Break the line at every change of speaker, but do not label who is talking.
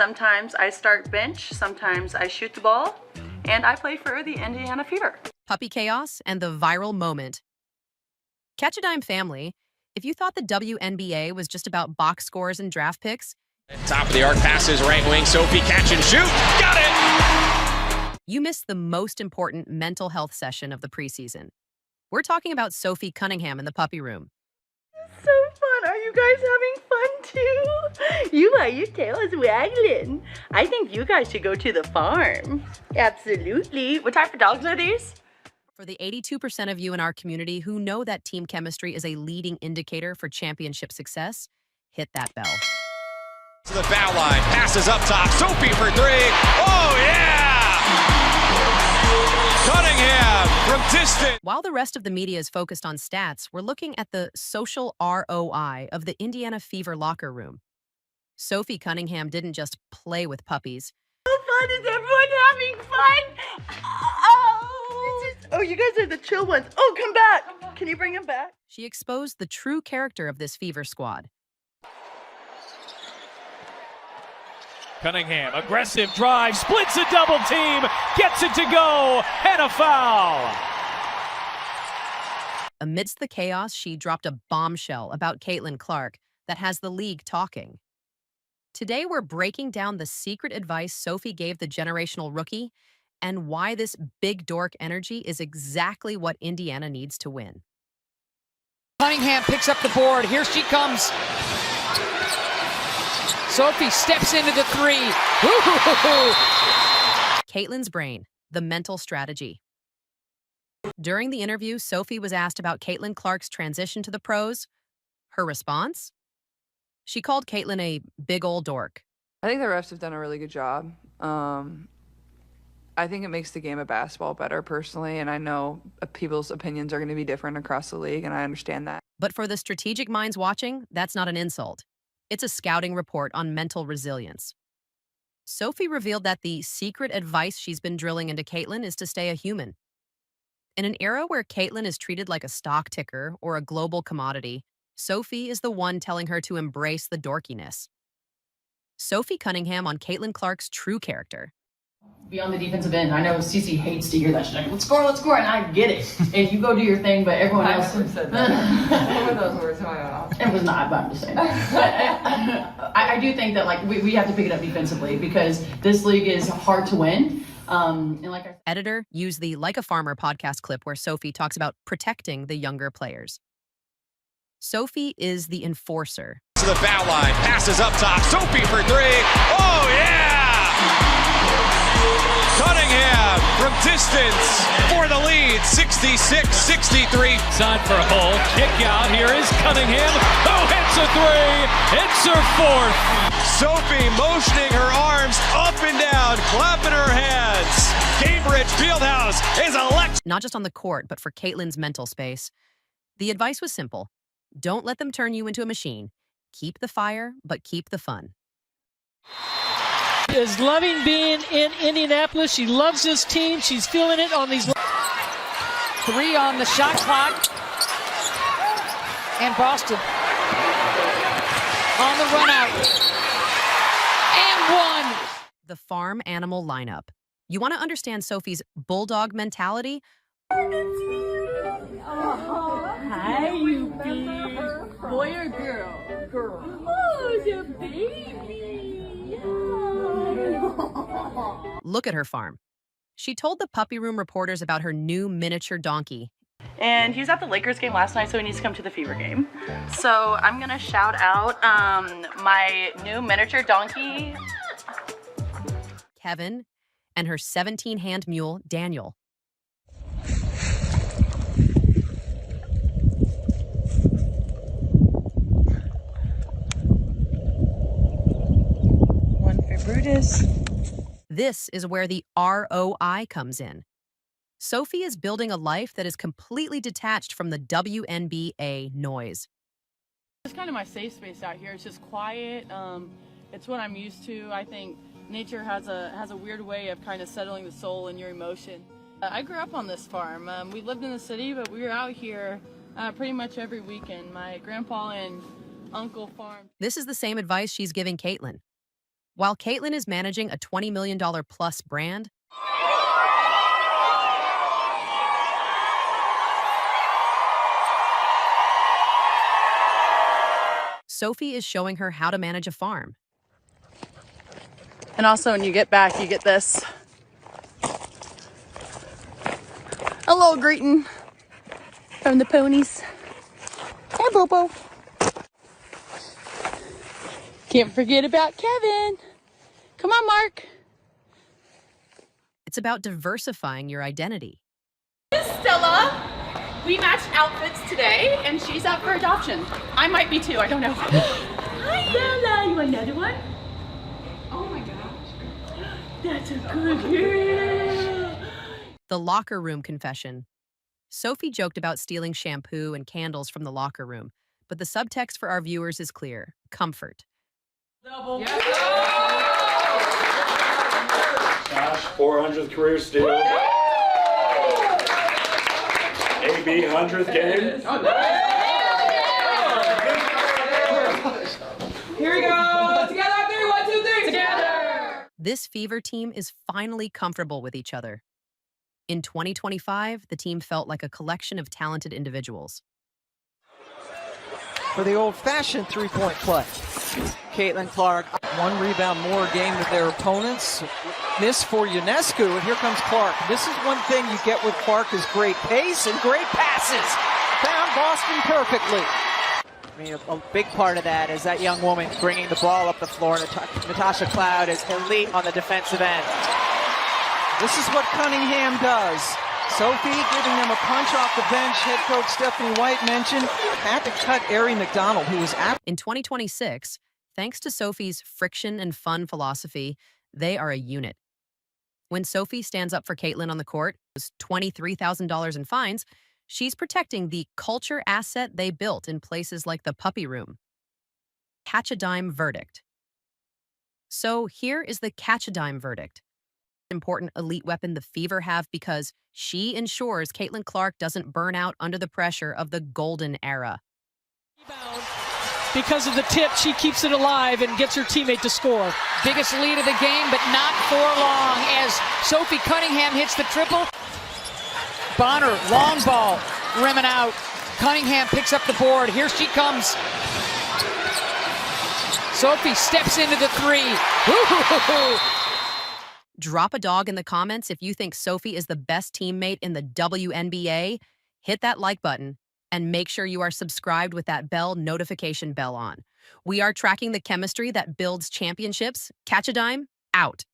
Sometimes I start bench, sometimes I shoot the ball, and I play for the Indiana Fever.
Puppy chaos and the viral moment. Catch a dime family. If you thought the WNBA was just about box scores and draft picks,
top of the arc passes, right wing, Sophie catch and shoot. Got it!
you missed the most important mental health session of the preseason. We're talking about Sophie Cunningham in the puppy room.
So fun. Are you guys having fun too? Your tail is waggling. I think you guys should go to the farm. Absolutely. What type of dogs are these?
For the 82% of you in our community who know that team chemistry is a leading indicator for championship success, hit that bell.
To the foul line, passes up top, Sophie for three. Oh yeah! Cunningham from distance.
While the rest of the media is focused on stats, we're looking at the social ROI of the Indiana Fever locker room. Sophie Cunningham didn't just play with puppies.
How fun is everyone having fun? Oh, you guys are the chill ones. Oh, come back. Can you bring him back?
She exposed the true character of this Fever squad.
Cunningham, aggressive drive, splits a double team, gets it to go, and a foul.
Amidst the chaos, she dropped a bombshell about Caitlin Clark that has the league talking. Today, we're breaking down the secret advice Sophie gave the generational rookie and why this big dork energy is exactly what Indiana needs to win.
Cunningham picks up the board. Here she comes. Sophie steps into the three.
Caitlin's brain, the mental strategy. During the interview, Sophie was asked about Caitlin Clark's transition to the pros. Her response? She called Caitlin a big old dork.
I think the refs have done a really good job. I think it makes the game of basketball better personally, and I know people's opinions are going to be different across the league, and I understand that.
But for the strategic minds watching, that's not an insult. It's a scouting report on mental resilience. Sophie revealed that the secret advice she's been drilling into Caitlin is to stay a human. In an era where Caitlin is treated like a stock ticker or a global commodity, Sophie is the one telling her to embrace the dorkiness. Sophie Cunningham on Caitlin Clark's true character.
Beyond the defensive end, I know Cece hates to hear that. She's like, let's score, and I get it. And you go do your thing, but everyone else
said that. What were those words in my mouth?
It was not, but I'm just saying. I do think that like we have to pick it up defensively because this league is hard to win. And like our
Editor used the Like a Farmer podcast clip where Sophie talks about protecting the younger players. Sophie is the enforcer.
To the foul line, passes up top, Sophie for three. Oh yeah! Cunningham from distance for the lead, 66-63.
Side for a hole, kick out, here is Cunningham, who hits a three, hits her fourth.
Sophie motioning her arms up and down, clapping her hands. Cambridge Fieldhouse is electric.
Not just on the court, but for Caitlin's mental space. The advice was simple. Don't let them turn you into a machine. Keep the fire, but keep the fun.
Is loving being in Indianapolis. She loves this team. She's feeling it on these.
Three on the shot clock. And Boston on the run out. And one.
The farm animal lineup. You want to understand Sophie's bulldog mentality?
Hi, you big boy or girl? Girl. Oh, the baby.
Look at her farm. She told the puppy room reporters about her new miniature donkey.
And he was at the Lakers game last night, so he needs to come to the Fever game. So I'm gonna shout out my new miniature donkey,
Kevin, and her 17-hand mule, Daniel.
one for Brutus.
This is where the ROI comes in. Sophie is building a life that is completely detached from the WNBA noise.
It's kind of my safe space out here. It's just quiet. It's what I'm used to. I think nature has a weird way of kind of settling the soul and your emotion. I grew up on this farm. We lived in the city, but we were out here pretty much every weekend. My grandpa and uncle farmed.
This is the same advice she's giving Caitlin. While Caitlyn is managing a $20 million plus brand, Sophie is showing her how to manage a farm.
And also when you get back, you get this. A little greeting from the ponies. Hey, Bobo. Can't forget about Kevin. Come on, Mark.
It's about diversifying your identity.
Stella. We matched outfits today, and she's up for adoption. I might be too, I don't know.
Hi, Stella. You want another one?
Oh my gosh.
That's a good girl.
The locker room confession. Sophie joked about stealing shampoo and candles from the locker room, but the subtext for our viewers is clear: comfort.
Double.
Josh, 400th career steal. AB 100th game.
Here we go. Together, 3, 1, 2, 3. Together.
This Fever team is finally comfortable with each other. In 2025, the team felt like a collection of talented individuals.
For the old-fashioned three-point play. Caitlin Clark, 1 rebound more game than their opponents. Miss for Ionescu, and here comes Clark. This is one thing you get with Clark is great pace and great passes. Found Boston perfectly.
I mean, a big part of that is that young woman bringing the ball up the floor. Natasha Cloud is elite on the defensive end.
This is what Cunningham does. Sophie giving them a punch off the bench. Head coach Stephanie White mentioned had to cut Ari McDonald, who was at.
In 2026, thanks to Sophie's friction and fun philosophy, they are a unit. When Sophie stands up for Caitlyn on the court, $23,000 in fines, she's protecting the culture asset they built in places like the puppy room. Catch a dime verdict. So here is the catch a dime verdict. Important elite weapon the Fever have because she ensures Caitlin Clark doesn't burn out under the pressure of the golden era.
Because of the tip, she keeps it alive and gets her teammate to score.
Biggest lead of the game, but not for long as Sophie Cunningham hits the triple. Bonner, long ball, rimming out. Cunningham picks up the board. Here she comes. Sophie steps into the three. Woo-hoo-hoo-hoo.
Drop a dog in the comments if you think Sophie is the best teammate in the WNBA. Hit that like button and make sure you are subscribed with that bell notification bell on. We are tracking the chemistry that builds championships. Catch a dime, out.